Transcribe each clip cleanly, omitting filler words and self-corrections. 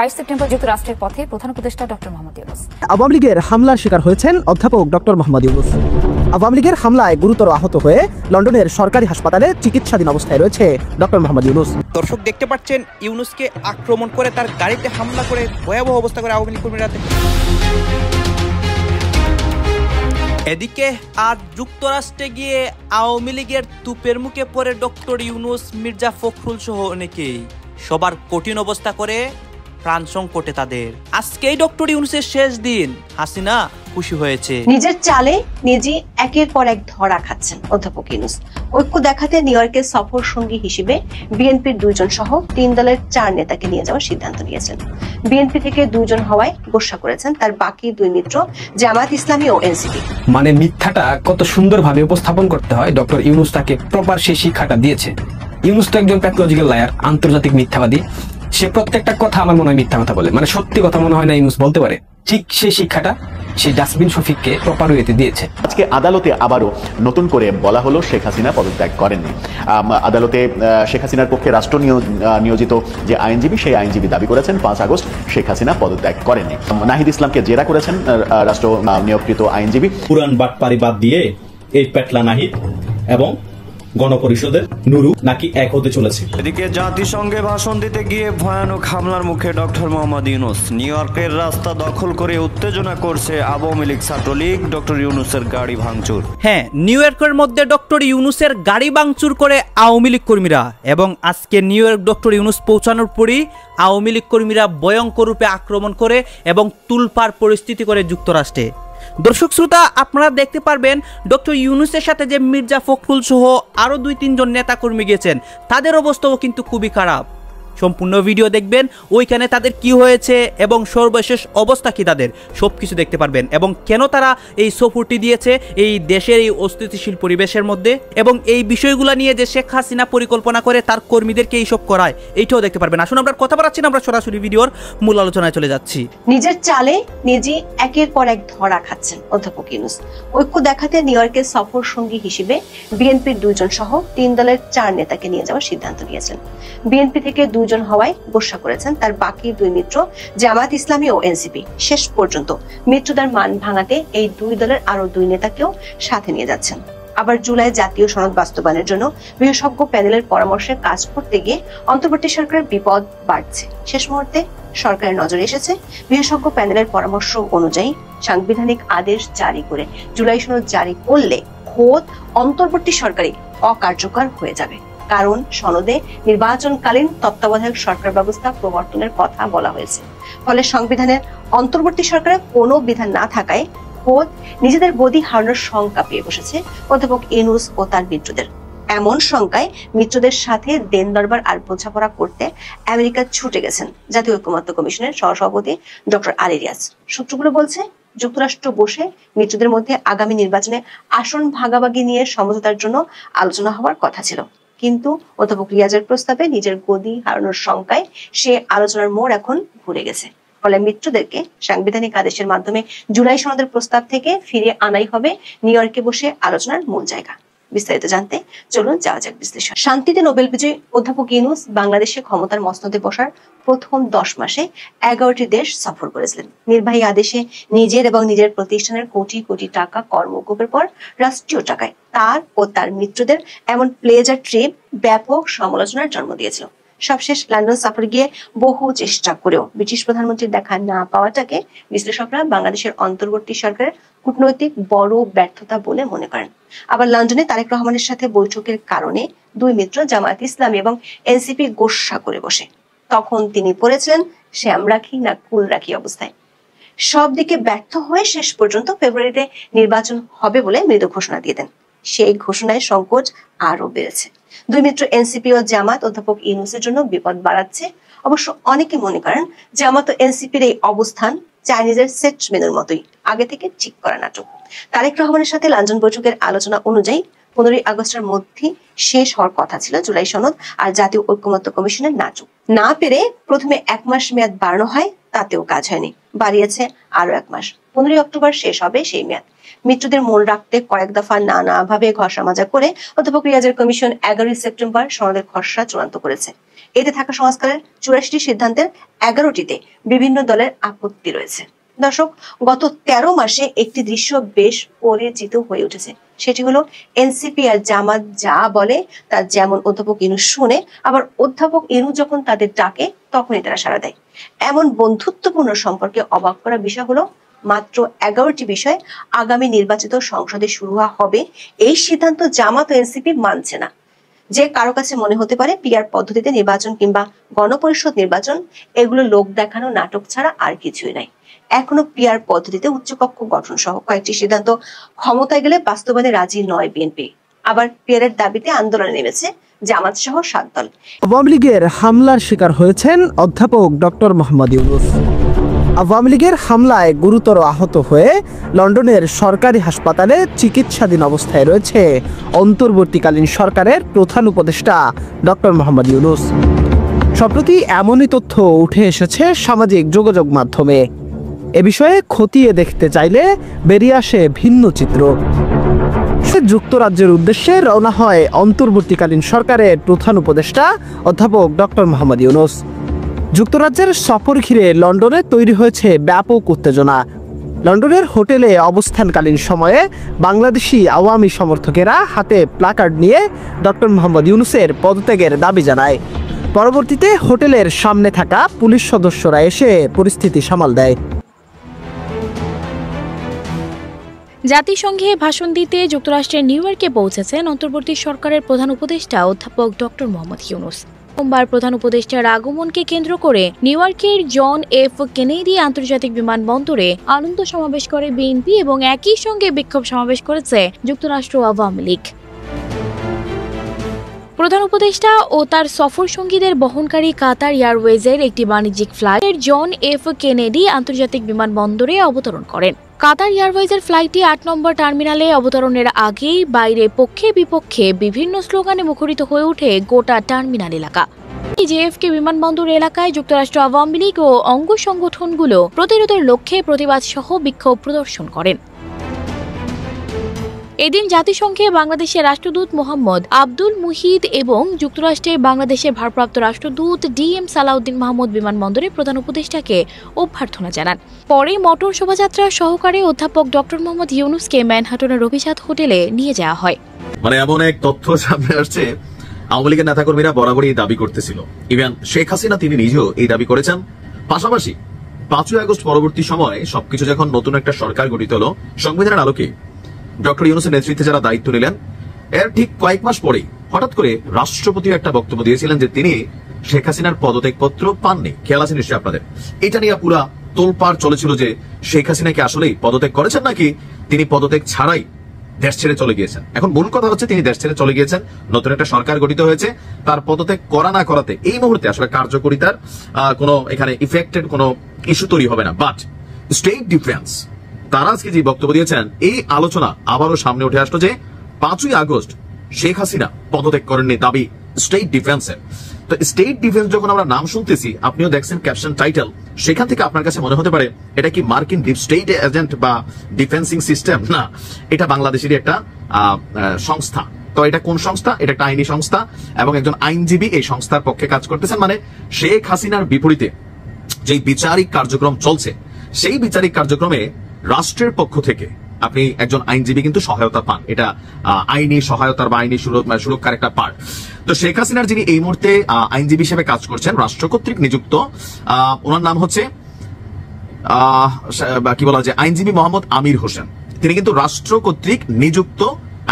22 September যুক্তরাষ্ট্রের পথে প্রধান উপদেষ্টা ডক্টর মোহাম্মদ ইউনূস। আওয়ামী লীগের হামলার শিকার হয়েছেন অধ্যাপক ডক্টর মোহাম্মদ ইউনূস। আওয়ামী লীগের হামলায় গুরুতর আহত হয়ে লন্ডনের সরকারি হাসপাতালে চিকিৎসাধীন অবস্থায় রয়েছে ডক্টর মোহাম্মদ ইউনূস। দর্শক দেখতে পাচ্ছেন ইউনূসকে আক্রমণ করে তার গাড়িতে হামলা করে ভয়াবহ অবস্থা করে আওয়ামী লীগ কর্মীরা। এদিকে আজ যুক্তরাষ্ট্রে গিয়ে আওয়ামী লীগের তুপের মুখে পড়ে ডক্টর ইউনূস, মির্জা ফখরুল সহ অনেকেই। সবার কঠিন অবস্থা করে প্রাণ সংকটে তাদের। আজকেই ডক্টর ইউনূসের শেষ দিন। হাসিনা খুশি হয়েছে। নিজের চালে নিজে একের পর এক ধরা খাচ্ছেন অধ্যাপক ইউনূস। ঐক্য দেখাতে নিউ ইয়র্কের সফর সঙ্গী হিসেবে বিএনপির 2 জন সহ 3 দলের 4 নেতাকে নিয়ে যাওয়ার সিদ্ধান্ত নিয়েছেন। বিএনপি থেকে 2 জন হওয়ায় গোসা করেছেন তার বাকি 2 মিত্র জামাত ইসলামী ও এনসিপি। মানে মিথ্যাটা কত সুন্দরভাবে উপস্থাপন করতে হয়, ডক্টর ইউনূস তাকে প্রপার সেই শিক্ষাটা দিয়েছে। ইউনূস তো একজন প্যাথোলজিক্যাল লায়ার, আন্তর্জাতিক মিথ্যাবাদী। সে প্রত্যেকটা কথা আমার মনে হয় মিথ্যা কথা বলে, মানে সত্যি কথা মনে হয় না ইউনূস বলতে পারে। ঠিক সেই শিক্ষাটা সেই ডাস্টবিন শফিককে প্রপার ওয়েতে দিয়েছে। আজকে আদালতে আবারও নতুন করে বলা হলো শেখ হাসিনা পদত্যাগ করেননি। আদালতে শেখ হাসিনার পক্ষে রাষ্ট্র নিয়োজিত যে আইনজীবী, সেই আইনজীবী দাবি করেছেন 5 আগস্ট শেখ হাসিনা পদত্যাগ করেননি। নাহিদ ইসলামকে জেরা করেছেন রাষ্ট্র নিয়োগকৃত আইনজীবী। পুরান বাটপারি বাদ দিয়ে এই পেটলা নাহিদ এবং গণপরিষদের নুরু নাকি এক হতে চলেছে। এদিকে জাতিসংঘে ভাষণ দিতে গিয়ে ভয়ানক হামলার মুখে ডক্টর মোহাম্মদ ইউনূস। নিউ ইয়র্কের রাস্তা দখল করে উত্তেজনা করছে আওয়ামী লীগ ছাত্রলীগ। ডক্টর ইউনূসের গাড়ি ভাঙচুর। হ্যাঁ, নিউ ইয়র্কের মধ্যে ডক্টর ইউনূসের গাড়ি ভাঙচুর করে আওয়ামী লীগ কর্মীরা। এবং আজকে নিউ ইয়র্ক ডক্টর ইউনূস পৌঁছানোর পরই আওয়ামী লীগ কর্মীরা ভয়ঙ্কর রূপে আক্রমণ করে এবং তুলপাড় পরিস্থিতি করে যুক্তরাষ্ট্রে। দর্শক শ্রোতা, আপনারা দেখতে পারবেন ডক্টর ইউনূসের সাথে যে মির্জা ফখরুল সহ আরো 2-3 জন নেতা কর্মী গেছেন, তাদের অবস্থাও কিন্তু খুবই খারাপ। সম্পূর্ণ ভিডিও দেখবেন, ওইখানে তাদের কি হয়েছে এবং সর্বশেষ অবস্থা কি তাদের সবকিছু দেখতে পারবেন। এবং কেন তারা এই সফরটি দিয়েছে এই দেশের এই অস্থিতিশীল পরিবেশের মধ্যে, এবং এই বিষয়গুলো নিয়ে যে শেখ হাসিনা পরিকল্পনা করে তার কর্মীদেরকে এইসব করায়, এইটাও দেখতে পারবেন। আসুন আমরা কথা বলাচ্ছি না, আমরা সরাসরি ভিডিওর মূল আলোচনায় চলে যাচ্ছি। নিজের চালে নিজে একের পর এক ধরা খাচ্ছেন অধ্যাপক ইউনূস। ঐক্য দেখাতে নিউ ইয়র্কের সফর সঙ্গী হিসেবে বিএনপির 2 জন সহ 3 দলের 4 নেতাকে নিয়ে যাওয়ার সিদ্ধান্ত নিয়েছেন। বিএনপি থেকে 2 জন হওয়ায় গোসা করেছেন তার বাকি 2 মিত্র জামাত ইসলামী ও এনসিপি। শেষ পর্যন্ত মিত্রদের মান ভাঙাতে এই 2 দলের আরো 2 নেতাকেও সাথে নিয়ে যাচ্ছেন। আবার জুলাই জাতীয় সনদ বাস্তবায়নের জন্য বিশেষজ্ঞ প্যানেলের পরামর্শে কাজ করতে গিয়ে অন্তর্বর্তী সরকারের বিপদ বাড়ছে। শেষ মুহূর্তে সরকারের নজরে এসেছে বিশেষজ্ঞ প্যানেলের পরামর্শ অনুযায়ী সাংবিধানিক আদেশ জারি করে জুলাই সনদ জারি করলে খোদ অন্তর্বর্তী সরকারই অকার্যকর হয়ে যাবে। কারণ সনদে নির্বাচনকালীন তত্ত্বাবধায়ক সরকার ব্যবস্থা প্রবর্তনের কথা বলা হয়েছে। ফলে সংবিধানের অন্তর্বর্তী সরকারের কোনো বিধান না থাকায় খোদ নিজেদের গদি হারানোর শঙ্কা পেয়ে বসেছে অধ্যাপক ইউনূস ও তার মিত্রদের। এমন শঙ্কায় মিত্রদের সাথে দেন দরবার আর বোঝাপড়া করতে আমেরিকা ছুটে গেছেন জাতীয় ঐকমত্য কমিশনের সহসভাপতি ডক্টর আলী রিয়াজ। সূত্রগুলো বলছে যুক্তরাষ্ট্র বসে মিত্রদের মধ্যে আগামী নির্বাচনে আসন ভাগাভাগি নিয়ে সমঝোতার জন্য আলোচনা হওয়ার কথা ছিল। কিন্তু অধ্যাপক রিয়াজের প্রস্তাবে নিজের গদি হারানোর শঙ্কায় সে আলোচনার মোড় এখন ঘুরে গেছে। ফলে মিত্রদেরকে সাংবিধানিক আদেশের মাধ্যমে জুলাই সনদের প্রস্তাব থেকে ফিরিয়ে আনাই হবে নিউ ইয়র্কে বসে আলোচনার মূল জায়গা। বিস্তারিত জানতে চলুন যাওয়া যাক বিশ্লেষণ। শান্তিতে নোবেল বিজয়ী অধ্যাপক ইউনূস বাংলাদেশে ক্ষমতার মসনদে বসার প্রথম 10 মাসে 11টি দেশ সফর করেছিলেন। নির্বাহী আদেশে নিজের এবং নিজের প্রতিষ্ঠানের কোটি কোটি টাকা কর্মকূপের পর রাষ্ট্রীয় টাকায় তার ও তার মিত্রদের এমন প্লেজার ট্রিপ ব্যাপক সমালোচনার জন্ম দিয়েছিল। সবশেষ লন্ডন সফর গিয়ে বহু চেষ্টা করেও ব্রিটিশ প্রধানমন্ত্রীর দেখা না পাওয়াটাকে বিশ্লেষকরা বাংলাদেশের অন্তর্বর্তী সরকারের কূটনৈতিক বড় ব্যর্থতা বলে মনে করেন। আবার লন্ডনে তারেক রহমানের সাথে বৈঠকের কারণে 2 মিত্র জামায়াত ইসলামী এবং এনসিপি গোসা করে বসে। তখন তিনি পড়েছিলেন শ্যাম রাখি না কুল রাখি অবস্থায়। সব দিকে ব্যর্থ হয়ে শেষ পর্যন্ত ফেব্রুয়ারিতে নির্বাচন হবে বলে মৃদু ঘোষণা দিয়ে দেন। সেই ঘোষণায় সংকট আরো বেড়েছে। 2 মিত্র এনসিপি ও জামাত অধ্যাপক ইউনূসের জন্য বিপদ বাড়াচ্ছে। অবশ্য অনেকে মনে করেন জামাত ও এনসিপির এই অবস্থান চাইনিজের সেট মেনুর মতোই, আগে থেকে ঠিক করা নাটক। তারেক রহমানের সাথে লন্ডন বৈঠকের আলোচনা অনুযায়ী 15 আগস্টের মধ্যে শেষ হওয়ার কথা ছিল জুলাই সনদ আর জাতীয় ঐকমত্য কমিশনের নাটক। না পেরে প্রথমে 1 মাস মেয়াদ বাড়ানো হয়, তাতেও কাজ হয়নি, বাড়িয়েছে আরো 1 মাস। 15 অক্টোবর শেষ হবে সেই মেয়াদ। মৃত্যুদের মনে রাখতে কয়েক দফা নানাভাবে ঘষা মাজা করে অধ্যাপক রিয়াজের কমিশন 11 সেপ্টেম্বর সনদের খসড়া চূড়ান্ত করেছে। এতে থাকা সংস্কারের 84টি সিদ্ধান্তের 11টিতে বিভিন্ন দলের আপত্তি রয়েছে। দর্শক, গত 13 মাসে একটি দৃশ্য বেশ পরিচিত হয়ে উঠেছে। সেটি হলো এনসিপি আর জামাত যা বলে তা যেমন অধ্যাপক ইউনূস শুনে, আবার অধ্যাপক ইউনূস যখন তাদের ডাকে তখনই তারা সাড়া দেয়। এমন বন্ধুত্বপূর্ণ সম্পর্কে অবাক করা বিষয় হলো মাত্র 11টি বিষয় আগামী নির্বাচিত সংসদে শুরু হবে এই সিদ্ধান্ত জামাত ও এনসিপি মানছে না। যে কারো কাছে মনে হতে পারে পিআর পদ্ধতিতে নির্বাচন কিংবা গণপরিষদ নির্বাচন এগুলো লোক দেখানো নাটক ছাড়া আর কিছুই নাই। এখনো পিআর পদ্ধতিতে উচ্চকক্ষ গঠন সহ কয়েকটি সিদ্ধান্ত ক্ষমতায় গেলে বাস্তবায়নে রাজি নয় বিএনপি। আবার পিআরের দাবিতে আন্দোলনে নেমেছে জামাত সহ 7 দল। আওয়ামী লীগের হামলার শিকার হয়েছেন অধ্যাপক ডক্টর মোহাম্মদ ইউনূস। আওয়ামী লীগের হামলায় গুরুতর আহত হয়ে লন্ডনের সরকারি হাসপাতালে চিকিৎসাধীন অবস্থায় রয়েছে অন্তর্বর্তীকালীন সরকারের প্রধান উপদেষ্টা ডক্টর মোহাম্মদ ইউনূস। সম্প্রতি এমনই তথ্য উঠে এসেছে সামাজিক যোগাযোগ মাধ্যমে। এ বিষয়ে খতিয়ে দেখতে চাইলে বেরিয়ে আসে ভিন্ন চিত্র। যুক্তরাজ্যের উদ্দেশ্যে রওনা হয় অন্তর্বর্তীকালীন সরকারের প্রধান উপদেষ্টা অধ্যাপক ডক্টর মোহাম্মদ ইউনূস। যুক্তরাজ্যের সফর ঘিরে লন্ডনে তৈরি হয়েছে ব্যাপক উত্তেজনা। লন্ডনের হোটেলে অবস্থানকালীন সময়ে বাংলাদেশি আওয়ামী সমর্থকেরা হাতে প্ল্যাকার্ড নিয়ে ডক্টর মোহাম্মদ ইউনূসের পদত্যাগের দাবি জানায়। পরবর্তীতে হোটেলের সামনে থাকা পুলিশ সদস্যরা এসে পরিস্থিতি সামাল দেয়। জাতিসংঘে ভাষণ দিতে যুক্তরাষ্ট্রের নিউ ইয়র্কে পৌঁছেছেন অন্তর্বর্তী সরকারের প্রধান উপদেষ্টা অধ্যাপক ডক্টর মোহাম্মদ ইউনূস। সোমবার প্রধান উপদেষ্টার আগমনকে কেন্দ্র করে নিউ ইয়র্কের জন এফ কেনেডি আন্তর্জাতিক বিমানবন্দরে আনন্দ সমাবেশ করে বিএনপি এবং একই সঙ্গে বিক্ষোভ সমাবেশ করেছে যুক্তরাষ্ট্র আওয়ামী লীগ। প্রধান উপদেষ্টা ও তার সফর সঙ্গীদের বহনকারী কাতার এয়ারওয়েজের একটি বাণিজ্যিক ফ্লাইট জন এফ কেনেডি আন্তর্জাতিক বিমানবন্দরে অবতরণ করেন। কাতার এয়ারওয়েজের ফ্লাইটটি 8 নম্বর টার্মিনালে অবতরণের আগেই বাইরে পক্ষে বিপক্ষে বিভিন্ন স্লোগানে মুখরিত হয়ে ওঠে গোটা টার্মিনাল এলাকা। জেএফকে বিমানবন্দর এলাকায় যুক্তরাষ্ট্র আওয়ামী লীগ ও অঙ্গ সংগঠনগুলো প্রতিরোধের লক্ষ্যে প্রতিবাদ সহ বিক্ষোভ প্রদর্শন করেন। এদিন জাতিসংঘে বাংলাদেশের রাষ্ট্রদূত মোহাম্মদ আব্দুল মুহিদ এবং যুক্তরাষ্ট্রে বাংলাদেশের ভারপ্রাপ্ত রাষ্ট্রদূত ডিএম সালাউদ্দিন মাহমুদ বিমানবন্দরে প্রধান উপদেষ্টাকে অভ্যর্থনা জানান। পরে মোটর শোভাযাত্রা সহকারে অধ্যাপক ডক্টর মোহাম্মদ ইউনূসকে ম্যানহাটনের অভিজাত হোটেলে নিয়ে যাওয়া হয়। মানে এমন এক তথ্য সামনে আসছে, আওয়ামী লীগের নেতাকর্মীরা বরাবরই দাবি করতেছিল, ইভেন শেখ হাসিনা তিনি নিজেও এই দাবি করেছেন। পাশাপাশি 5ই আগস্ট পরবর্তী সময়ে সবকিছু যখন নতুন একটা সরকার গঠিত হলো সংবিধানের আলোকে ডক্টর ইউনূসের নেতৃত্বে যারা দায়িত্ব নিলেন, এর ঠিক কয়েক মাস পরেই হঠাৎ করে রাষ্ট্রপতিও একটা বক্তব্য দিয়েছিলেন যে তিনি শেখ হাসিনার পদত্যাগপত্র পাননি। খেয়াল আছে নিশ্চয়ই আপনাদের? এটা নিয়ে পুরা তোলপাড় চলেছিল যে শেখ হাসিনা কি আসলেই পদত্যাগ করেছেন নাকি তিনি পদত্যাগ ছাড়াই দেশ ছেড়ে চলে গিয়েছেন। এখন মূল কথা হচ্ছে তিনি দেশ ছেড়ে চলে গিয়েছেন, নতুন একটা সরকার গঠিত হয়েছে, তার পদত্যাগ করা না করাতে এই মুহূর্তে আসলে কার্যকরিতার কোনো এখানে ইফেক্টেড কোনো ইস্যু তৈরি হবে না। বাট স্টেট ডিফেন্স তারা আজকে যে বক্তব্য দিয়েছেন, এই আলোচনা আবারও সামনে উঠে আসলো যে 5ই আগস্ট শেখ হাসিনা পদত্যাগ করেননি, দাবি স্টেট ডিফেন্সের। তো স্টেট ডিফেন্স যখন আমরা নাম শুনতেছি, আপনিও দেখছেন ক্যাপশন টাইটেল, সেখান থেকে আপনার কাছে মনে হতে পারে এটা কি মার্কিন ডিপ স্টেট এজেন্ট বা ডিফেন্সিং সিস্টেম? না, এটা বাংলাদেশেরই একটা সংস্থা। তো এটা কোন সংস্থা? এটা একটা আইনি সংস্থা এবং একজন আইনজীবী এই সংস্থার পক্ষে কাজ করতেছেন। মানে শেখ হাসিনার বিপরীতে যে বিচারিক কার্যক্রম চলছে, সেই বিচারিক কার্যক্রমে রাষ্ট্রের পক্ষ থেকে আপনি একজন আইনজীবী কিন্তু সহায়তা পান। এটা আইনি সহায়তার বা আইনি সুরক্ষার একটা পার্ট। তো শেখ হাসিনার যিনি এই মুহূর্তে আইনজীবী হিসেবে কাজ করছেন, রাষ্ট্র কর্তৃক নিযুক্ত, ওনার নাম হচ্ছে কি বলা যায়, আইনজীবী মোহাম্মদ আমির হোসেন। তিনি কিন্তু রাষ্ট্র কর্তৃক নিযুক্ত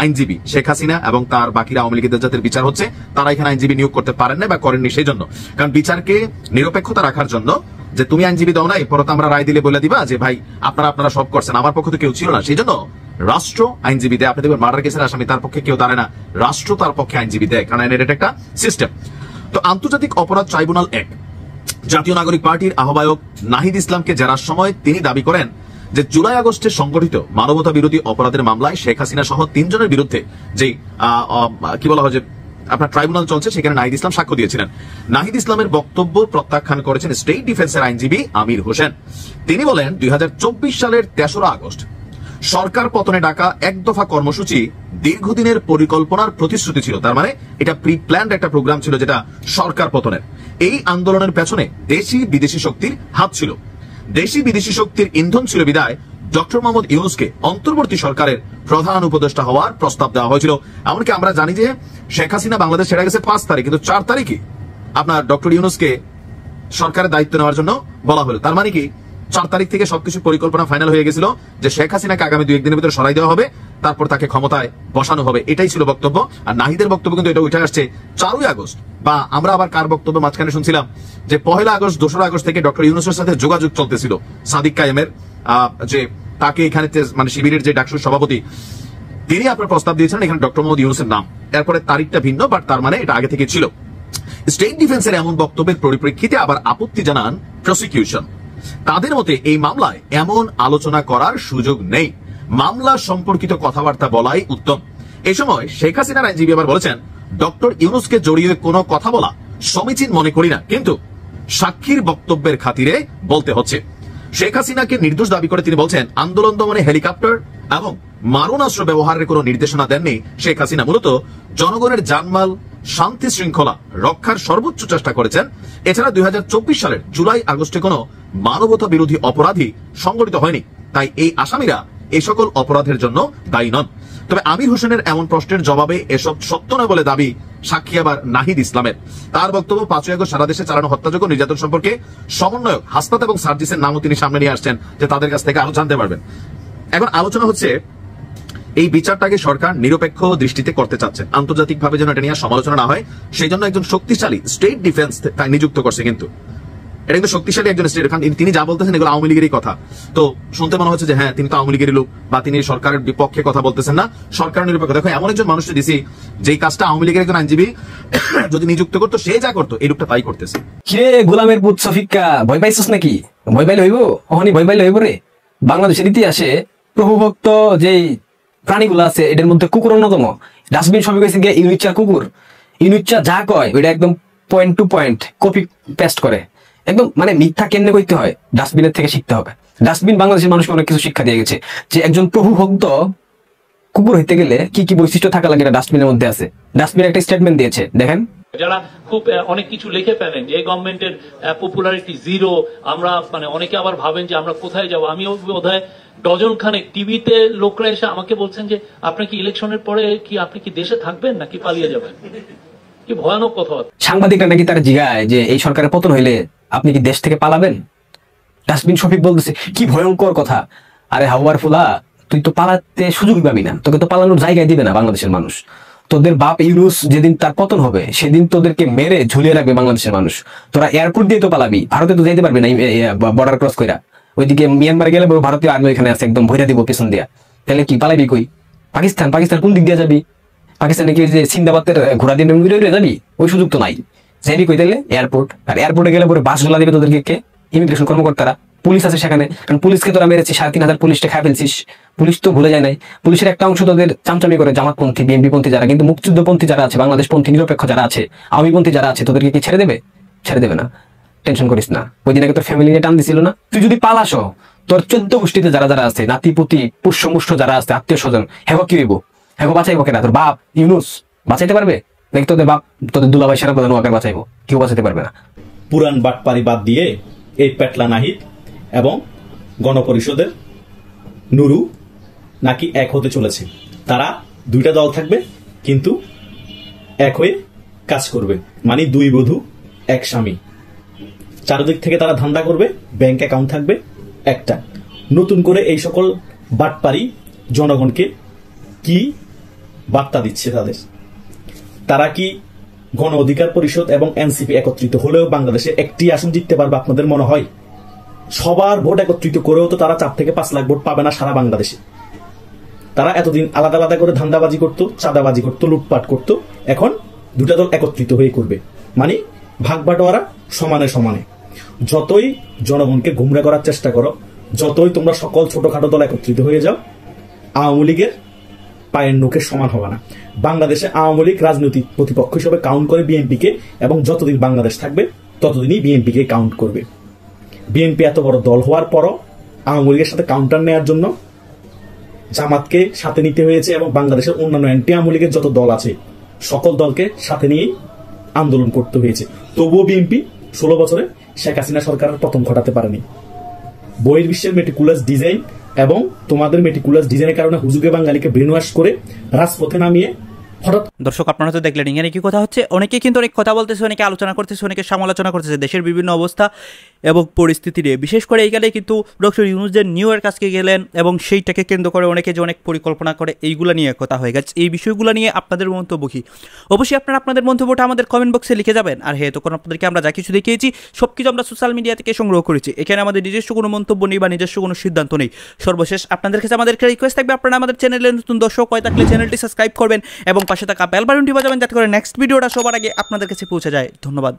আইনজীবী। শেখ হাসিনা এবং তার বাকিরা আওয়ামী লীগের যাদের বিচার হচ্ছে, তারা এখানে আইনজীবী নিয়োগ করতে পারেন না বা করেননি সেই জন্য। কারণ বিচারকে নিরপেক্ষতা রাখার জন্য, যে তুমি আইনজীবী দাও নাই, পরে আমরা রায় দিলে বলে দিবা যে ভাই আপনারা সব করছেন, আমার পক্ষ তো কেউ ছিল না, সেই জন্য রাষ্ট্র আইনজীবী দেয়। আপনি দেখবেন মার্ডার কেসের আসামি, তার পক্ষে কেউ দাঁড়ায় না, রাষ্ট্র তার পক্ষে আইনজীবী দেয়, কারণ এটা একটা সিস্টেম। তো আন্তর্জাতিক অপরাধ ট্রাইব্যুনাল 1 জাতীয় নাগরিক পার্টির আহ্বায়ক নাহিদ ইসলামকে জেরার সময় তিনি দাবি করেন যে জুলাই আগস্টে সংগঠিত মানবতা বিরোধী অপরাধের মামলায় শেখ হাসিনা সহ 3 জনের বিরুদ্ধে যে কি বলা হয় যে আপনার ট্রাইব্যুনাল চলছে, সেখানে নাহিদ ইসলাম সাক্ষ্য দিয়েছিলেন। নাহিদ ইসলামের বক্তব্য প্রত্যাখ্যান করেছেন স্টেট ডিফেন্সের আইনজীবী আমির হোসেন। তিনি বলেন 2024 সালের 3রা আগস্ট সরকার পতনে ডাকা এক দফা কর্মসূচি দীর্ঘদিনের পরিকল্পনার প্রতিশ্রুতি ছিল। তার মানে এটা প্রি প্ল্যান্ড একটা প্রোগ্রাম ছিল যেটা সরকার পতনের। এই আন্দোলনের পেছনে দেশি বিদেশি শক্তির হাত ছিল। দেশি বিদেশি শক্তির ইন্ধন ছিল বিদায় ডক্টর মোহাম্মদ ইউনূসকে অন্তর্বর্তী সরকারের প্রধান উপদেষ্টা হওয়ার প্রস্তাব দেওয়া হয়েছিল। এমনকি আমরা জানি যে শেখ হাসিনা বাংলাদেশ ছেড়ে গেছে 5 তারিখ, কিন্তু 4 তারিখে আপনার ডক্টর ইউনূসকে সরকারের দায়িত্ব নেওয়ার জন্য বলা হলো। তার মানে কি 4 তারিখ থেকে সবকিছু পরিকল্পনা ফাইনাল হয়ে গেছিল যে শেখ হাসিনাকে আগামী 2-1 দিনের ভিতরে সরাই দেওয়া হবে, তারপর তাকে ক্ষমতায় বসানো হবে। এটাই ছিল বক্তব্য। আর নাহিদের বক্তব্য কিন্তু এটা উঠে আসছে 4ই আগস্ট, বা আমরা আবার কার বক্তব্য মাঝখানে শুনছিলাম যে 1 আগস্ট 2 আগস্ট থেকে ডক্টর ইউনূসের সাথে যোগাযোগ চলতেছিল সাদিক কায়েমের, যে তাকে এখানে মানে শিবিরের যে ডাকসুর সভাপতি তিনি আপনার প্রস্তাব দিয়েছিলেন এখানে ডক্টর মোহাম্মদ ইউনূসের নাম। এরপরে তারিখটা ভিন্ন, বাট তার মানে এটা আগে থেকে ছিল। স্টেট ডিফেন্সের এমন বক্তব্যের পরিপ্রেক্ষিতে আবার আপত্তি জানান প্রসিকিউশন। তাদের মতে এই মামলায় এমন আলোচনা করার সুযোগ নেই, মামলা সম্পর্কিত কথাবার্তা বলাই উত্তম। এই সময় শেখ হাসিনার আইনজীবী আবার বলেছেন ডক্টর ইউনূসকে জড়িয়ে কোনো কথা বলা সমীচীন মনে করি না, কিন্তু সাক্ষীর বক্তব্যের খাতিরে বলতে হচ্ছে। শেখ হাসিনাকে নির্দোষ দাবি করে তিনি বলছেন আন্দোলন দমনে হেলিকপ্টার এবং মারণাস্ত্র ব্যবহারের কোনো নির্দেশনা দেননি শেখ হাসিনা। মূলত জনগণের জানমাল শান্তি শৃঙ্খলা রক্ষার সর্বোচ্চ চেষ্টা করেছেন। এছাড়া 2024 সালের জুলাই আগস্টে কোনো মানবতা বিরোধী অপরাধী সংগঠিত হয়নি, তাই এই আসামিরা এই সকল অপরাধের জন্য দায়ী নন। তবে আমির হোসেনের এমন প্রশ্নের জবাবে এসব সত্য নয় বলে দাবি সাক্ষী আবার নাহিদ ইসলামের। তার বক্তব্য 5 আগস্ট সারা দেশে চালানো হত্যাযোগ্য নির্যাতন সম্পর্কে সমন্বয়ক হাসনাত এবং সার্জিসের নামও তিনি সামনে নিয়ে আসছেন যে তাদের কাছ থেকে আরো জানতে পারবেন। এখন আলোচনা হচ্ছে এই বিচারটাকে সরকার নিরপেক্ষ দৃষ্টিতে করতে চাচ্ছে, আন্তর্জাতিকভাবে যেন এটা নিয়ে সমালোচনা না হয় সেই জন্য একজন শক্তিশালী স্টেট ডিফেন্স নিযুক্ত করছে। কিন্তু এটা কিন্তু শক্তিশালী একজন স্টেট, তিনি যা বলতেছেন এগুলো আওয়ামী লীগেরই কথা। তো শুনতে মনে হচ্ছে যে হ্যাঁ তিনি তো আওয়ামী লীগের লোক, বা তিনি সরকারের বিপক্ষে কথা বলতেছেন না, সরকার নিরপেক্ষ। দেখো এমন একজন মানুষকে দিছি যেই কাজটা আওয়ামী লীগের একজন আইনজীবী যদি নিযুক্ত করতো সে যা করতো এই লোকটা তাই করতেছে। কে গোলামের পুত সফিকা ভয় পাইছিস নাকি? ভয় পাইলে হইব, ওহনি ভয় পাইলে হইব রে। বাংলাদেশের ইতিহাসে প্রভুভক্ত যেই প্রাণীগুলো আছে এদের মধ্যে কুকুর অন্যতম। ডাস্টবিন সবই কইছে গিয়ে ইনুইচ্ছা কুকুর, ইনুইচ্ছা যা কয় ওইটা একদম point to point copy paste করে, একদম মানে মিথ্যা কেমনে কইতে হয় ডাস্টবিনের থেকে শিখতে হবে। ডাস্টবিন বাংলাদেশের মানুষকে অনেক কিছু শিক্ষা দিয়ে গেছে যে একজন প্রভুভক্ত কুকুর হইতে গেলে কি কি বৈশিষ্ট্য থাকা লাগে এটা ডাস্টবিনের মধ্যে আছে। ডাস্টবিন একটা স্টেটমেন্ট দিয়েছে, দেখেন। যারা খুব অনেক কিছু লিখে ফেলেন যে এই গভর্নমেন্টের পপুলারিটি জিরো, আমরা মানে অনেকে আবার ভাবেন যে আমরা কোথায় যাব। আমিও বোধহয় ডজন খানেক টিভিতে লোকরা এসে আমাকে বলছেন যে আপনি কি ইলেকশনের পরে কি আপনি কি দেশে থাকবেন নাকি পালিয়ে যাবেন। কি ভয়ানক কথা। সাংবাদিকরা নাকি তারা জিগায় যে এই সরকারের পতন হইলে আপনি কি দেশ থেকে পালাবেন। ডাস্টবিন শফিক বলতেছে কি ভয়ঙ্কর কথা। আরে হাওয়ার ফুলা, তুই তো পালাতে সুযোগ পাবি না, তোকে তো পালানোর জায়গায় দিবে না বাংলাদেশের মানুষ। তোদের বাপ ইউনূস যেদিন তার পতন হবে সেদিন তোদেরকে মেরে ঝুলিয়ে রাখবে বাংলাদেশের মানুষ। তোরা এয়ারপোর্ট দিয়ে তো পালাবি, ভারতে তো যাইতে পারবি না বর্ডার ক্রস কইরা। ওইদিকে মিয়ানমারে গেলে ভারতীয় আর্মি এখানে আছে, একদম ভইরা দিব পেছন দিয়া। তাহলে কি পালাবি কই? পাকিস্তান কোন দিক দিয়ে যাবি? পাকিস্তানে কি যে সিন্দাবাদের ঘোড়া দিয়ে যাবি? ওই সুযোগ তো নাই। যাবি কই তাহলে? এয়ারপোর্ট। আর এয়ারপোর্টে গেলে পরে বাসগুলা দিবে তোদেরকে কে? ইমিগ্রেশন কর্মকর্তারা। পুলিশ আছে সেখানে, কারণ পুলিশকে তোরা মেরেছিস, 3,500 পুলিশকে খাই ফেলছিস। পুলিশ তো ভুলে যায় নাই। পুলিশের একটা অংশ তোদের চামচামি করে জামাতপন্থী বিএনপিপন্থী যারা, কিন্তু মুক্তিযুদ্ধপন্থী যারা আছে, বাংলাদেশপন্থী নিরপেক্ষ যারা আছে, আওয়ামীপন্থী যারা আছে, তোদেরকে কি ছেড়ে দেবে? ছেড়ে দেবে না, টেনশন করিস না। ওই দিন আগে তোর ফ্যামিলি নিয়ে টান দিছিল না? তুই যদি পালাসো তোর 14 গোষ্ঠীতে যারা যারা আছে, নাতিপুতি পুষ্যমুষ্ট যারা আছে, আত্মীয় স্বজন, হেগো কি হইব? হেগো বাঁচাইবো কেনা? তোর বাপ ইউনূস বাঁচাইতে পারবে নাকি তোদের বাপ তোদের দুলাভাই সেরা প্রধান ওয়াকার বাঁচাইবো? কেউ বাঁচাইতে পারবে না। পুরান বাটপারি বাদ দিয়ে এই পেটলা নাহিদ এবং গণপরিষদের নুরু নাকি এক হতে চলেছে। তারা 2টা দল থাকবে কিন্তু এক হয়ে কাজ করবে, মানে 2 বধূ 1 স্বামী। চারদিক থেকে তারা ধান্দা করবে, ব্যাংক অ্যাকাউন্ট থাকবে একটা। নতুন করে এই সকল বাটপারি জনগণকে কি বার্তা দিচ্ছে তারা কি গণ অধিকার পরিষদ এবং এনসিপি একত্রিত হলেও বাংলাদেশে একটি আসন জিততে পারবে আপনাদের মনে হয়? সবার ভোট একত্রিত করেও তো তারা 4 থেকে 5 লাখ ভোট পাবে না সারা বাংলাদেশে। তারা এতদিন আলাদা আলাদা করে ধান্দাবাজি করতো, চাঁদাবাজি করতো, লুটপাট করতো। এখন 2টা দল একত্রিত হয়ে করবে, মানে ভাগ বাটোয়ারা সমানে সমানে। যতই জনগণকে গুমরা করার চেষ্টা করো, যতই তোমরা সকল ছোটখাটো দল একত্রিত হয়ে যাও, আওয়ামী লীগের পায়ের নখের সমান হবে না। বাংলাদেশে আওয়ামী লীগ রাজনৈতিক প্রতিপক্ষ হিসেবে কাউন্ট করে বিএনপিকে, এবং যতদিন বাংলাদেশ থাকবে ততদিনই বিএনপিকে কাউন্ট করবে। বিএনপি এত বড় দল হওয়ার পরও আওয়ামী লীগের সাথে কাউন্টার নেওয়ার জন্য জামাতকে সাথে নিতে হয়েছে, এবং বাংলাদেশের অন্যান্য অ্যান্টি আওয়ামী লীগের যত দল আছে সকল দলকে সাথে নিয়ে আন্দোলন করতে হয়েছে। তবুও বিএনপি 16 বছরে শেখ হাসিনা সরকারের পতন ঘটাতে পারেনি। বহির্বিশ্বের মেটিকুলাস ডিজাইন এবং তোমাদের মেটিকুলাস ডিজাইনের কারণে হুজুগে বাঙালিকে ব্রেন ওয়াশ করে রাজপথে নামিয়ে হঠাৎ। দর্শক, আপনারা তো দেখলেন এখানে কি কথা হচ্ছে। অনেকে কিন্তু অনেক কথা বলতেছে, অনেকে আলোচনা করতেছে, অনেকে সমালোচনা করতেছে দেশের বিভিন্ন অবস্থা এবং পরিস্থিতি নিয়ে। বিশেষ করে এইখানে কিন্তু ডক্টর ইউনূস যে নিউ ইয়র্ক আজকে গেলেন এবং সেইটাকে কেন্দ্র করে অনেকে যে অনেক পরিকল্পনা করে, এইগুলো নিয়ে কথা হয়ে গেছে। এই বিষয়গুলো নিয়ে আপনাদের মন্তব্য কি? অবশ্যই আপনারা আপনাদের মন্তব্যটা আমাদের কমেন্ট বক্সে লিখে যাবেন। আর হ্যাঁ, তখন আপনাদেরকে আমরা যা কিছু দেখিয়েছি সব কিছু আমরা সোশ্যাল মিডিয়া থেকে সংগ্রহ করেছি। এখানে আমাদের নিজস্ব কোনো মন্তব্য নেই বা নিজস্ব কোনো সিদ্ধান্ত নেই। সর্বশেষ আপনাদের কাছে আমাদের রিকোয়েস্ট থাকবে, আপনারা আমাদের চ্যানেলে নতুন দর্শক হয়ে থাকলে চ্যানেলটি সাবস্ক্রাইব করবেন এবং পাশে থাকা বেল বাটনটি বাজাবেন, যাতে করে নেক্সট ভিডিওটা সবার আগে আপনাদের কাছে পৌঁছে যায়। ধন্যবাদ।